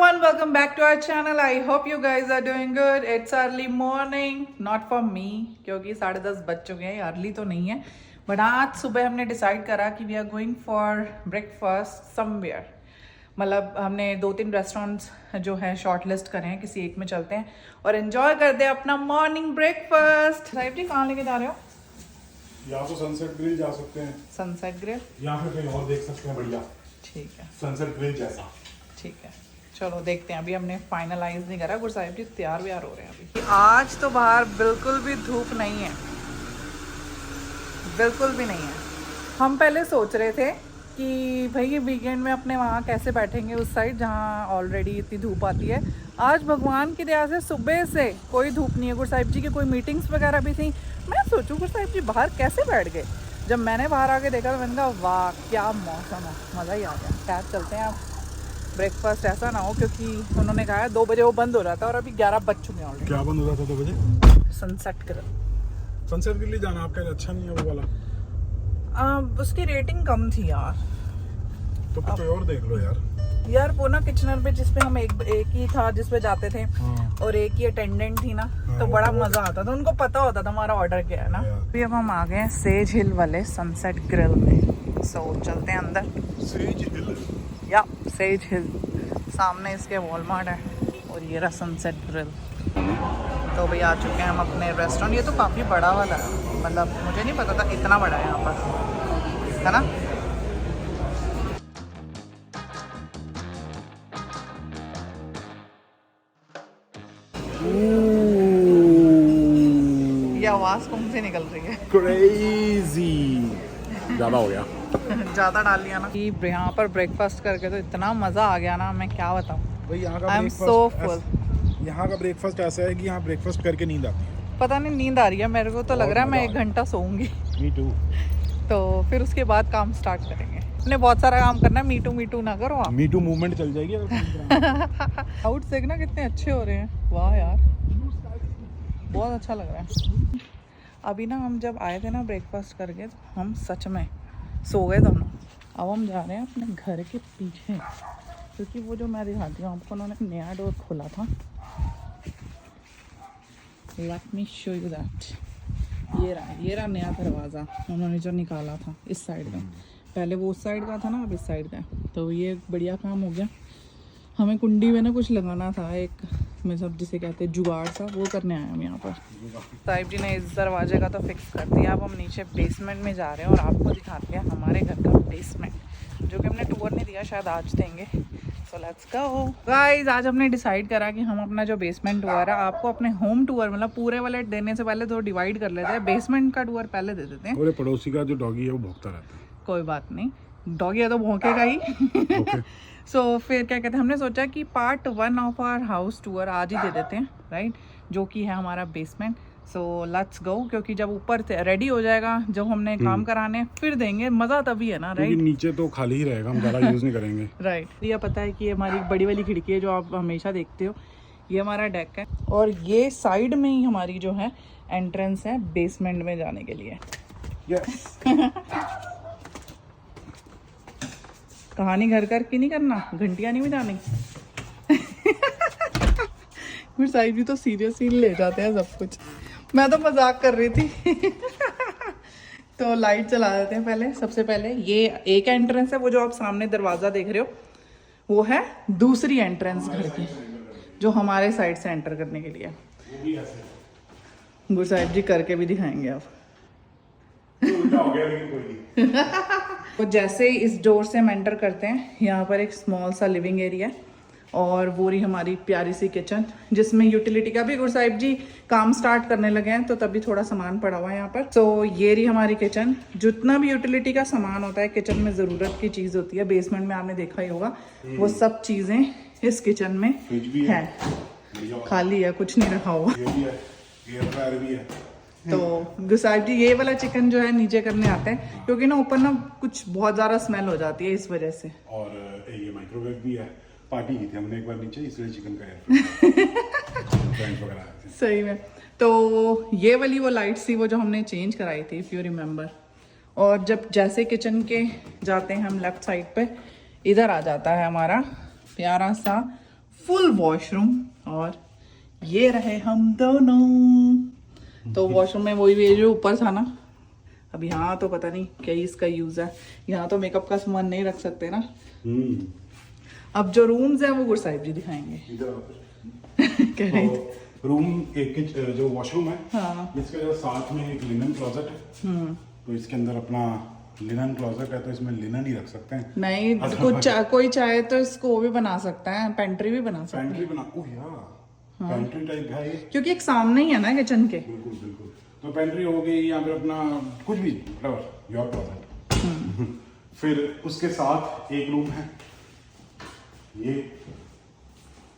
everyone, welcome back to our channel. I hope you guys are doing good. It's early morning, not for me क्योंकि 10:30 बज चुके हैं. Early तो नहीं है बट आज सुबह हमने डिसाइड करा कि we are going for breakfast somewhere. मतलब हमने 2-3 रेस्टोरेंट्स जो है शॉर्ट लिस्ट करे हैं, किसी एक में चलते हैं और एंजॉय करते हैं अपना मॉर्निंग ब्रेकफास्ट. साहिब जी कहाँ लेके जा रहे हो? या तो सनसेट ग्रिल जा सकते हैं, सनसेट ग्रिल, या फिर कहीं और देख सकते हैं. बढ़िया, ठीक है, सनसेट ग्रिल जैसा. ठीक है, चलो देखते हैं. अभी हमने फाइनलाइज नहीं करा. गुरु साहिब जी तैयार व्यार हो रहे हैं अभी. आज तो बाहर बिल्कुल भी धूप नहीं है, बिल्कुल भी नहीं है. हम पहले सोच रहे थे कि भाई ये वीकेंड में अपने वहाँ कैसे बैठेंगे उस साइड जहाँ ऑलरेडी इतनी धूप आती है. आज भगवान की दया से सुबह से कोई धूप नहीं है. गुरु साहिब जी की कोई मीटिंग्स वगैरह भी थी. मैं सोचूं गुरु साहिब जी बाहर कैसे बैठ गए. जब मैंने बाहर आके देखा तो मैंने कहा वाह क्या मौसम है, मज़ा ही आ गया. कैब चलते हैं आप. ब्रेकफास्ट ऐसा ना हो क्योंकि उन्होंने कहा है 2 बजे वो बंद हो रहा था और अभी 11 बज चुके हैं ऑलरेडी. क्या बंद हो रहा था 2 बजे? Sunset grill. सनसेट ग्रिल जाना आपका अच्छा नहीं है वो वाला. उसकी रेटिंग कम थी यार. तो कोई और देख लो यार वो ना किचनर पे जिसपे हम एक ही था जिसपे जाते थे. हाँ. और एक ही अटेंडेंट थी ना. हाँ, तो बड़ा मजा आता था, उनको पता होता था हमारा ऑर्डर क्या है ना. अभी अब हम आ गए हैं सेज हिल वाले सनसेट ग्रिल में. सो चलते हैं अंदर. सेज हिल या सेज हिल सामने इसके वॉलमार्ट है और ये रहा सनसेट ग्रिल. तो भाई आ चुके हैं हम अपने रेस्टोरेंट. ये तो काफ़ी बड़ा वाला है, मतलब मुझे नहीं पता था इतना बड़ा है यहाँ पर, है ना. ये आवाज़ कौन से निकल रही है? क्रेजी ज्यादा हो गया. ज़्यादा डाल लिया ना. यहाँ पर ब्रेकफास्ट करके तो इतना मज़ा आ गया ना, मैं क्या बताऊँ. भाई यहाँ का आई एम सो फुल. यहाँ का ब्रेकफास्ट ऐसा है कि यहाँ ब्रेकफास्ट करके नींद आती है. पता नहीं नींद आ रही है मेरे को तो लग रहा है मैं 1 घंटा सोऊंगी. मी टू. तो फिर उसके बाद काम स्टार्ट करेंगे. हमने बहुत सारा काम करना है. मीटू ना करो आप. मी टू मूवमेंट चल जाएगी. आउट देखना कितने अच्छे हो रहे हैं. वाह यार बहुत अच्छा लग रहा है. अभी ना हम जब आए थे ना ब्रेकफास्ट करके तो हम सच में सो गए दोनों. अब हम जा रहे हैं अपने घर के पीछे क्योंकि वो जो मैं दिखाती हूँ आपको, उन्होंने नया डोर खोला था. Let me show you that. ये रहा नया दरवाज़ा उन्होंने जो निकाला था इस साइड का. पहले वो उस साइड का था ना, अब इस साइड का. तो ये बढ़िया काम हो गया. हमें कुंडी में ना कुछ लगाना था, एक मतलब जिसे कहते हैं जुगाड़ सा, वो करने आए हम यहाँ पर. साहिब जी ने इस दरवाजे का तो फिक्स कर दिया. अब हम नीचे बेसमेंट में जा रहे हैं और आपको दिखाते हैं हमारे घर का बेसमेंट, जो कि हमने टूर नहीं दिया, शायद आज देंगे. So let's go guys. आज हमने डिसाइड करा कि हम अपना जो बेसमेंट टूर है आपको अपने होम टूर मतलब पूरे वाले देने से पहले तो डिवाइड कर लेते हैं. बेसमेंट का टूर पहले दे देते हैं. और पड़ोसी का जो डॉगी है वो भौंकता रहता है. कोई बात नहीं, डॉगी है तो भौंकेगा ही. सो फिर क्या कहते हैं, हमने सोचा कि part 1 of our house tour आज ही दे देते हैं, राइट, जो कि है हमारा बेसमेंट. So let's go. क्योंकि जब ऊपर रेडी हो जाएगा, जब हमने काम कराने फिर देंगे. मज़ा तभी है ना, राइट. नीचे तो खाली ही रहेगा, हम ज़्यादा यूज़ नहीं करेंगे. राइट. ये पता है कि ये हमारी बड़ी वाली खिड़की है जो आप हमेशा देखते हो. ये हमारा डेक है और ये साइड में ही हमारी जो है एंट्रेंस है बेसमेंट में जाने के लिए. कहानी घर कर की नहीं करना, घंटियां नहीं बजानी. फिर साहिब जी तो सीरियसली ले जाते हैं सब कुछ. मैं तो मजाक कर रही थी. तो लाइट चला देते हैं पहले. सबसे पहले ये एक एंट्रेंस है, वो जो आप सामने दरवाज़ा देख रहे हो वो है दूसरी एंट्रेंस घर की, जो हमारे साइड से एंटर करने के लिए. गुरु साहिब जी करके भी दिखाएंगे आप. तो जैसे ही इस डोर से हम एंटर करते हैं, यहाँ पर एक स्मॉल सा लिविंग एरिया है और वो रही हमारी प्यारी सी किचन, जिसमें यूटिलिटी का भी गुरु साहिब जी काम स्टार्ट करने लगे हैं, तो तभी थोड़ा सामान पड़ा हुआ है यहाँ पर. तो ये रही हमारी किचन. जितना भी यूटिलिटी का सामान होता है किचन में, ज़रूरत की चीज़ होती है, बेसमेंट में आपने देखा ही होगा, वो सब चीज़ें इस किचन में है. खाली है, कुछ नहीं रखा हुआ. तो गुरु साहिब जी ये वाला चिकन जो है नीचे करने आते हैं क्योंकि ना ऊपर ना कुछ बहुत ज़्यादा स्मेल हो जाती है इस वजह से. और ये माइक्रोवेव भी है. पार्टी की थी हमने एक बार नीचे, इसलिए चिकन का फ्रेंड्स वगैरह. सही में. तो ये वाली वो लाइट्स थी वो जो हमने चेंज कराई थी, इफ़ यू रिमेंबर. और जब जैसे किचन के जाते हैं हम लेफ्ट साइड पे, इधर आ जाता है हमारा प्यारा सा फुल वॉशरूम और ये रहे हम दोनों। तो वॉशरूम में वही ये जो ऊपर था ना, अब यहाँ तो पता नहीं क्या इसका यूज है, यहाँ तो मेकअप का सामान नहीं रख सकते ना। अब जो रूम्स है वो गुरसाहिब जी दिखाएंगे। कह रहे थे रूम एक जो वॉशरूम है, हाँ। इसके जो साथ में एक लिनन क्लोजेट है, तो इसके अंदर अपना लिनन क्लोजेट है, तो इसमें लिनन ही रख सकते हैं। नहीं, कोई चाहे तो इसको वो भी बना सकता है, पेंट्री भी बना सकता है। पेंट्री बना, ओह यार, पेंट्री टाइप है ये, क्योंकि एक सामने ही है ना किचन के। बिल्कुल बिल्कुल। तो पेंट्री हो गई, यहाँ पे अपना कुछ भी योर क्लोजेट। फिर उसके साथ एक रूम है ये,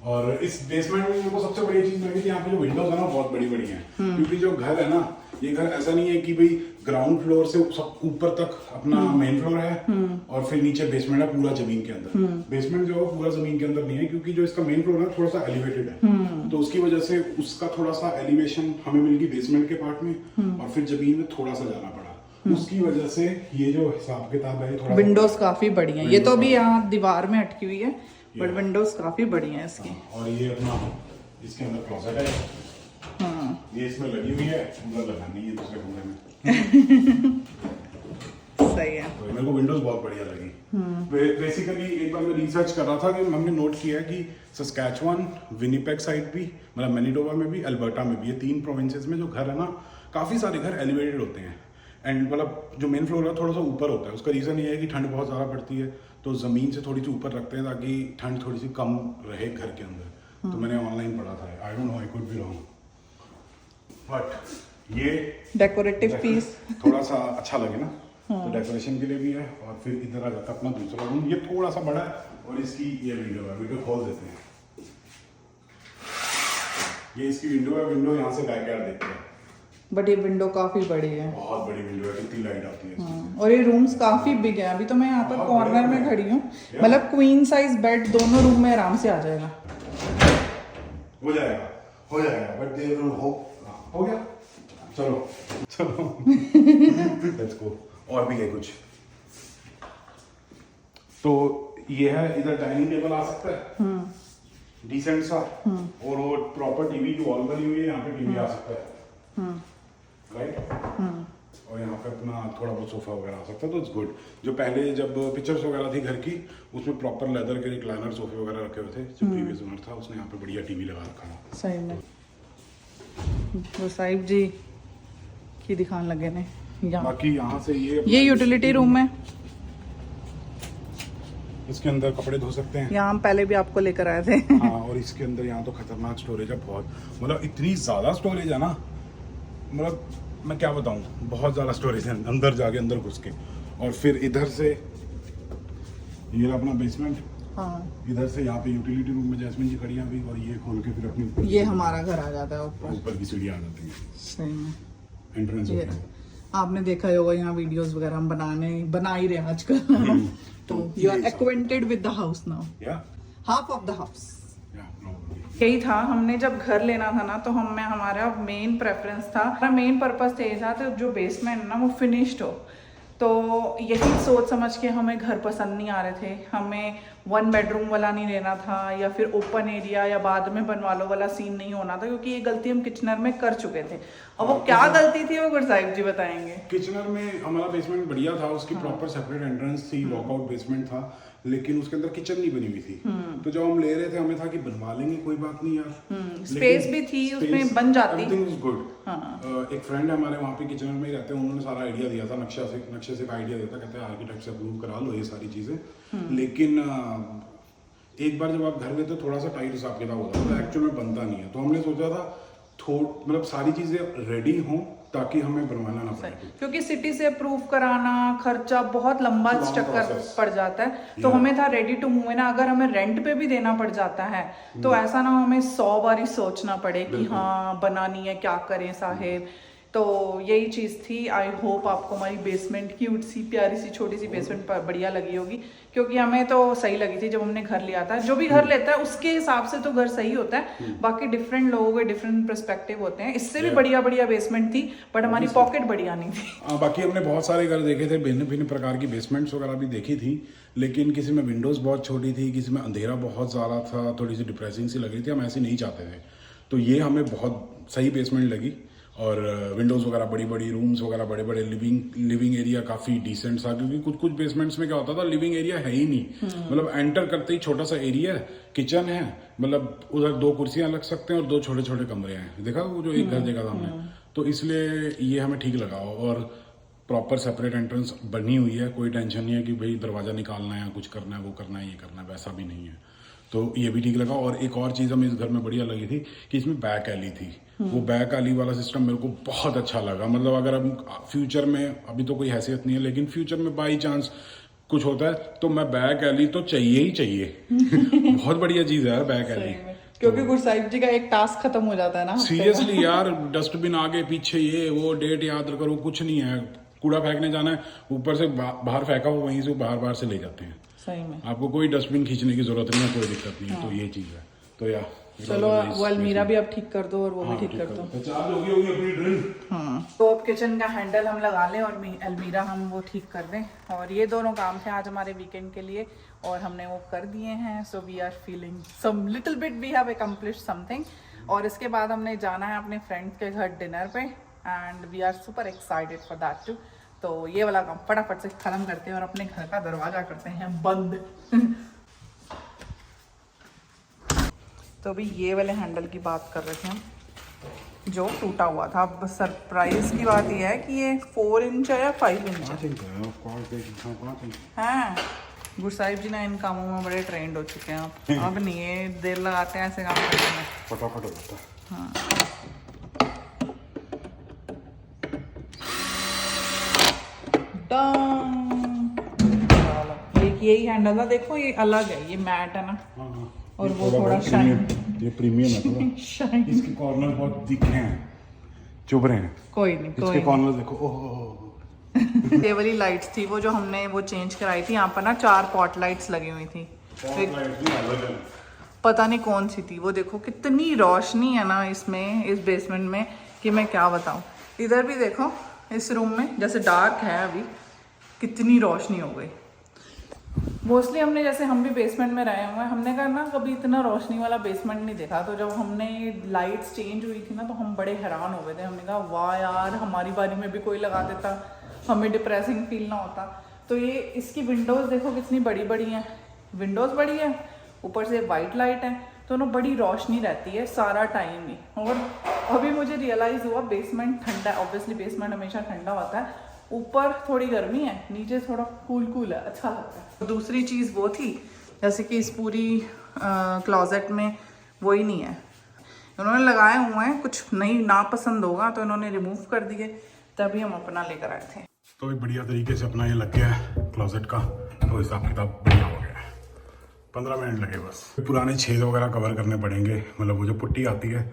और इस बेसमेंट में मेरे को सबसे बड़ी चीज लगी थी, यहाँ पे जो विंडोज है ना बहुत बड़ी बड़ी हैं, क्योंकि जो घर है ना, ये घर ऐसा नहीं है कि भाई ग्राउंड फ्लोर से सब ऊपर तक अपना मेन फ्लोर है और फिर नीचे बेसमेंट है पूरा जमीन के अंदर। बेसमेंट जो है पूरा जमीन के अंदर नहीं है, क्योंकि जो इसका मेन फ्लोर है थोड़ा सा एलिवेटेड है, तो उसकी वजह से उसका थोड़ा सा एलिवेशन हमें मिल गई बेसमेंट के पार्ट में, और फिर जमीन में थोड़ा सा जाना पड़ा। उसकी वजह से ये जो हिसाब किताब है थोड़ा, विंडोज काफी बड़ी हैं, ये तो अभी यहाँ दीवार में अटकी हुई है, बट विंडोज काफी बड़ी हैं इसकी। और ये अपना इसके अंदर क्लोजेट है, ये इसमें लगी हुई है, उधर लगानी है दूसरे कमरे में। सही है। तो मेरे को विंडोज बहुत बढ़िया लगी। बेसिकली एक बार मैं रिसर्च कर रहा था कि हमने नोट किया है कि सस्कैचुअन, विनिपेग साइड भी, मतलब मैनीटोबा में भी, अल्बर्टा में भी, ये 3 प्रोविंसेस में जो घर है ना, काफी सारे घर एलिवेटेड होते हैं, एंड मतलब जो मेन फ्लोर है थोड़ा सा ऊपर होता है। उसका रीजन ये है कि ठंड बहुत ज्यादा पड़ती है, तो जमीन से थोड़ी सी ऊपर रखते हैं ताकि ठंड थोड़ी सी कम रहे घर के अंदर। तो मैंने ऑनलाइन पढ़ा था, I don't know, I could be wrong, but ये डेकोरेटिव पीस थोड़ा सा अच्छा लगे ना, तो डेकोरेशन के लिए भी है। और फिर इधर आ जाता है अपना दूसरा रूम, ये थोड़ा सा बड़ा है, और इसकी ये विंडो है, विंडो खोल देते हैं, ये इसकी विंडो है, विंडो यहाँ से बैकयार्ड देखते हैं, बट ये विंडो काफी बड़ी है, बहुत बड़ी विंडो है, कितनी लाइट आती है इसमें। और ये रूम्स काफी बिग है। अभी तो मैं यहाँ पर कॉर्नर में खड़ी हूँ, मतलब क्वीन साइज बेड दोनों रूम में आराम से आ जाएगा। हो जाएगा बट देयर विल होप, हो गया, चलो लेट्स गो। और भी है कुछ, तो ये है, इधर डाइनिंग टेबल आ सकता है डिसेंट सा, और वो प्रॉपर टीवी की वॉल बनी हुई है, यहाँ पे टीवी आ सकता है, राइट। और यहाँ पे अपना थोड़ा बहुत सोफा वगैरह आ सकता है, तो इट्स गुड। जो पहले जब पिक्चर्स वगैरह थी घर की, उसमें प्रॉपर लेदर के रिक्लाइनर सोफे वगैरह रखे हुए थे, जो प्रीवियस ओनर था उसने यहाँ पे बढ़िया टीवी लगा रखा था। सही में वो साहिब जी की दिखाने लगे ने। बाकी यहाँ से ये यूटिलिटी रूम है, इसके अंदर कपड़े धो सकते हैं। यहाँ हम पहले भी आपको लेकर आए थे। हाँ, और इसके अंदर यहाँ तो खतरनाक स्टोरेज है बहुत, मतलब इतनी ज्यादा स्टोरेज है ना, मतलब मैं क्या बताऊँ, बहुत ज्यादा स्टोरेज है अंदर जाके, अंदर घुस के। और फिर इधर से ये अपना बेसमेंट, हाँ, इधर से यहाँ पे यूटिलिटी रूम में जैस्मिन जी खड़ी हैं अभी, और ये खोल के फिर अपनी ये हमारा घर आ जाता है ऊपर की सीढ़ी आ जाती है, सही में एंट्रेंस ये होता है। आपने देखा ही होगा, यहाँ वीडियोस वगैरह हम बना ही रहे हैं आजकल। तो you are acquainted with the house now, half of the house. यही था, हमने जब घर लेना था ना, तो हमारा मेन प्रेफरेंस था, हमारा मेन पर्पस यही था, तो जो बेसमेंट ना वो फिनिश्ड हो। तो यही सोच समझ के हमें घर पसंद नहीं आ रहे थे, हमें 1 बेडरूम वाला नहीं लेना था, या फिर ओपन एरिया या बाद में बनवा लो वाला सीन नहीं होना था, क्योंकि ये गलती हम किचनर में कर चुके थे। और वो क्या गलती थी वो गुरसाहिब जी बताएंगे। किचनर में हमारा बेसमेंट बढ़िया था, उसकी प्रॉपर सेपरेट एंट्रेंस थी, वॉकआउट बेसमेंट था, लेकिन उसके अंदर किचन नहीं बनी हुई थी। तो जब हम ले रहे थे, हमें था कि बनवा लेंगे, कोई बात नहीं यार, स्पेस भी थी उसमें, बन जाती। Everything was good. एक फ्रेंड है हमारे वहाँ पे किचनर में ही रहते हैं, उन्होंने सारा आइडिया दिया था, नक्शे से आइडिया दिया था, कहते हैं आर्किटेक्ट से अप्रूव करा लो ये सारी चीजें। लेकिन एक बार जब आप घर लेते हो, थोड़ा सा टाइट हिसाब किताब होता है, तो एक्चुअल में बनता नहीं है। तो हमने सोचा था मतलब सारी चीजें रेडी हों ताकि हमें बनवाना ना पड़े, क्योंकि सिटी से अप्रूव कराना खर्चा बहुत लंबा चक्कर पड़ जाता है। तो हमें था रेडी टू मूव है ना, अगर हमें रेंट पे भी देना पड़ जाता है तो ऐसा ना हमें 100 बार ही सोचना पड़े कि हाँ बनानी है, क्या करें साहेब, तो यही चीज़ थी। आई होप आपको हमारी बेसमेंट क्यूट सी प्यारी सी छोटी सी बेसमेंट बढ़िया लगी होगी, क्योंकि हमें तो सही लगी थी जब हमने घर लिया था। जो भी घर लेता है उसके हिसाब से तो घर सही होता है, बाकी डिफरेंट लोगों के डिफरेंट पर्सपेक्टिव होते हैं। इससे भी बढ़िया बढ़िया बेसमेंट थी, बट हमारी पॉकेट बढ़िया नहीं थी। बाकी हमने बहुत सारे घर देखे थे, भिन्न भिन्न प्रकार की बेसमेंट्स वगैरह भी देखी थी, लेकिन किसी में विंडोज़ बहुत छोटी थी, किसी में अंधेरा बहुत ज़्यादा था, थोड़ी सी डिप्रेसिंग सी लग रही थी, हम ऐसी नहीं चाहते थे। तो ये हमें बहुत सही बेसमेंट लगी, और विंडोज़ वगैरह बड़ी बड़ी, रूम्स वगैरह बड़े बड़े, लिविंग एरिया काफ़ी डिसेंट था, क्योंकि कुछ बेसमेंट्स में क्या होता था, लिविंग एरिया है ही नहीं, मतलब एंटर करते ही छोटा सा एरिया है, किचन है, मतलब उधर 2 कुर्सियां लग सकते हैं और 2 छोटे छोटे कमरे हैं। देखा वो जो एक घर देखा था हमने, तो इसलिए ये हमें ठीक लगा। और प्रॉपर सेपरेट एंट्रेंस बनी हुई है, कोई टेंशन नहीं है कि भाई दरवाज़ा निकालना है, कुछ करना है, वो करना है, ये करना है, वैसा भी नहीं है। तो ये भी ठीक लगा। और एक और चीज़ हमें इस घर में बढ़िया लगी थी कि इसमें बैक एली थी। वो बैक एली वाला सिस्टम मेरे को बहुत अच्छा लगा। मतलब अगर हम फ्यूचर में, अभी तो कोई हैसियत नहीं है, लेकिन फ्यूचर में बाई चांस कुछ होता है तो मैं बैक एली तो चाहिए ही चाहिए। बहुत बढ़िया चीज़ है यार बैक एली, क्योंकि गुरसाहिब जी का एक टास्क खत्म हो जाता है ना। सीरियसली यार, डस्टबिन आगे पीछे, ये वो डेट याद करो, कुछ नहीं है, कूड़ा फेंकने जाना है, ऊपर से बाहर फेंका हो, वहीं से बाहर से ले जाते हैं। सही में आपको कोई डस्टबिन खींचने की जरूरत नहीं है, कोई दिक्कत नहीं है। तो ये चीज है। तो यार चलो वो अलमीरा भी अब ठीक कर दो और वो भी ठीक कर दो। चार्ज होगी अपनी ड्रिल। हाँ, तो अब किचन का हैंडल हम लगा लें और अलमीरा हम वो ठीक कर दें। और ये दोनों काम थे आज हमारे वीकेंड के लिए, और हमने वो कर दिए हैं। So we are feeling some little bit we have accomplished something. और इसके बाद हमने जाना है अपने फ्रेंड्स के घर डिनर पे, and we are super excited for that too. तो ये वाला काम फटाफट से खत्म करते हैं और अपने घर का दरवाजा करते हैं बंद। तो अभी ये वाले हैंडल की बात कर रहे थे हम, जो टूटा हुआ था। अब सरप्राइज की बात यह है कि ये 4 इंच है या 5 इंच है। गुरसाहिब जी ना इन कामों में बड़े ट्रेंड हो चुके हैं अब नहीं है देर लगाते हैं ऐसे काम करने में, फटाफट हो जाता है। हाँ। यही हैंडल था, देखो ये अलग है, ये मैट है ना। और वो थोड़ा शाइन, ये प्रीमियम है थोड़ा। शाइन, इसके कॉर्नर बहुत दिखे हैं, चुभ रहे हैं। कोई नहीं, इसके कॉर्नर देखो। ओह ये वाली लाइट्स थी वो जो हमने वो चेंज कराई थी। यहाँ पर ना 4 पॉट लाइट्स लगी हुई थी, पता नहीं कौन सी थी वो। देखो कितनी रोशनी है ना इसमें, इस बेसमेंट में, कि मैं क्या बताऊँ। इधर भी देखो, इस रूम में जैसे डार्क है अभी, कितनी रोशनी हो गई। मोस्टली हमने, जैसे हम भी बेसमेंट में रहे हुए हैं, हमने कहा ना कभी इतना रोशनी वाला बेसमेंट नहीं देखा। तो जब हमने लाइट्स चेंज हुई थी ना, तो हम बड़े हैरान हो गए थे। हमने कहा वाह यार, हमारी बारी में भी कोई लगा देता, हमें डिप्रेसिंग फील ना होता। तो ये इसकी विंडोज़ देखो कितनी बड़ी बड़ी हैं, विंडोज़ बड़ी है, ऊपर से वाइट लाइट है, तो ना बड़ी रोशनी रहती है सारा टाइम ही। और अभी मुझे रियलाइज़ हुआ बेसमेंट ठंडा है, ऑब्वियसली बेसमेंट हमेशा ठंडा होता है, ऊपर थोड़ी गर्मी है, नीचे थोड़ा कूल है, अच्छा लगता है। दूसरी चीज़ वो थी, जैसे कि इस पूरी क्लोजेट में वो ही नहीं है, इन्होंने लगाए हुए हैं, कुछ नहीं ना पसंद होगा तो इन्होंने रिमूव कर दिए, तभी हम अपना लेकर आए थे। तो एक बढ़िया तरीके से अपना ये लग गया है क्लोजेट का, तो हिसाब किताब बढ़िया हो गया है। 15 मिनट लगे बस। पुराने छेद वगैरह कवर करने पड़ेंगे, मतलब वो जो पुट्टी आती है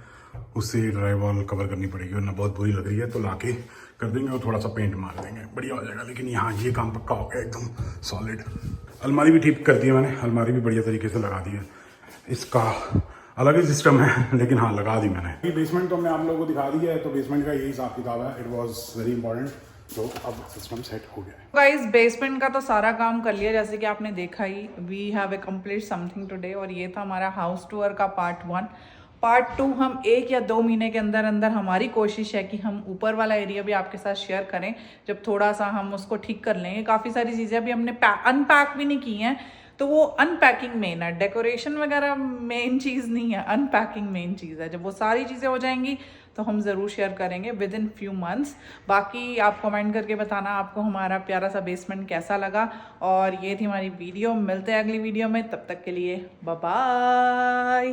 उससे ड्राई वॉल कवर करनी पड़ेगी, वरना बहुत बुरी लग रही है। तो लाके कर देंगे और थोड़ा सा पेंट मार देंगे, बढ़िया हो जाएगा। लेकिन यहाँ ये काम पक्का हो गया एकदम सॉलिड। अलमारी भी ठीक कर दी है मैंने, अलमारी भी बढ़िया तरीके से लगा दी है। इसका अलग ही सिस्टम है, लेकिन हाँ लगा दी मैंने। ये बेसमेंट तो हमने आप लोगों को दिखा दी है, तो बेसमेंट का यही हिसाब किताब है। इट वॉज वेरी इंपॉर्टेंट, तो अब सिस्टम सेट हो गया है। गाइस बेसमेंट का तो सारा काम कर लिया, जैसे कि आपने देखा ही, we have accomplished something today. और ये था हमारा हाउस टूर का पार्ट 1। पार्ट 2 हम 1 या 2 महीने के अंदर अंदर, हमारी कोशिश है कि हम ऊपर वाला एरिया भी आपके साथ शेयर करें, जब थोड़ा सा हम उसको ठीक कर लेंगे। काफ़ी सारी चीज़ें अभी हमने अनपैक भी नहीं की हैं, तो वो अनपैकिंग मेन है, डेकोरेशन वगैरह मेन चीज़ नहीं है, अनपैकिंग मेन चीज़ है। जब वो सारी चीज़ें हो जाएंगी तो हम ज़रूर शेयर करेंगे विद इन फ्यू मंथ्स। बाकी आप कमेंट करके बताना आपको हमारा प्यारा सा बेसमेंट कैसा लगा। और ये थी हमारी वीडियो, मिलते हैं अगली वीडियो में, तब तक के लिए बाय बाय।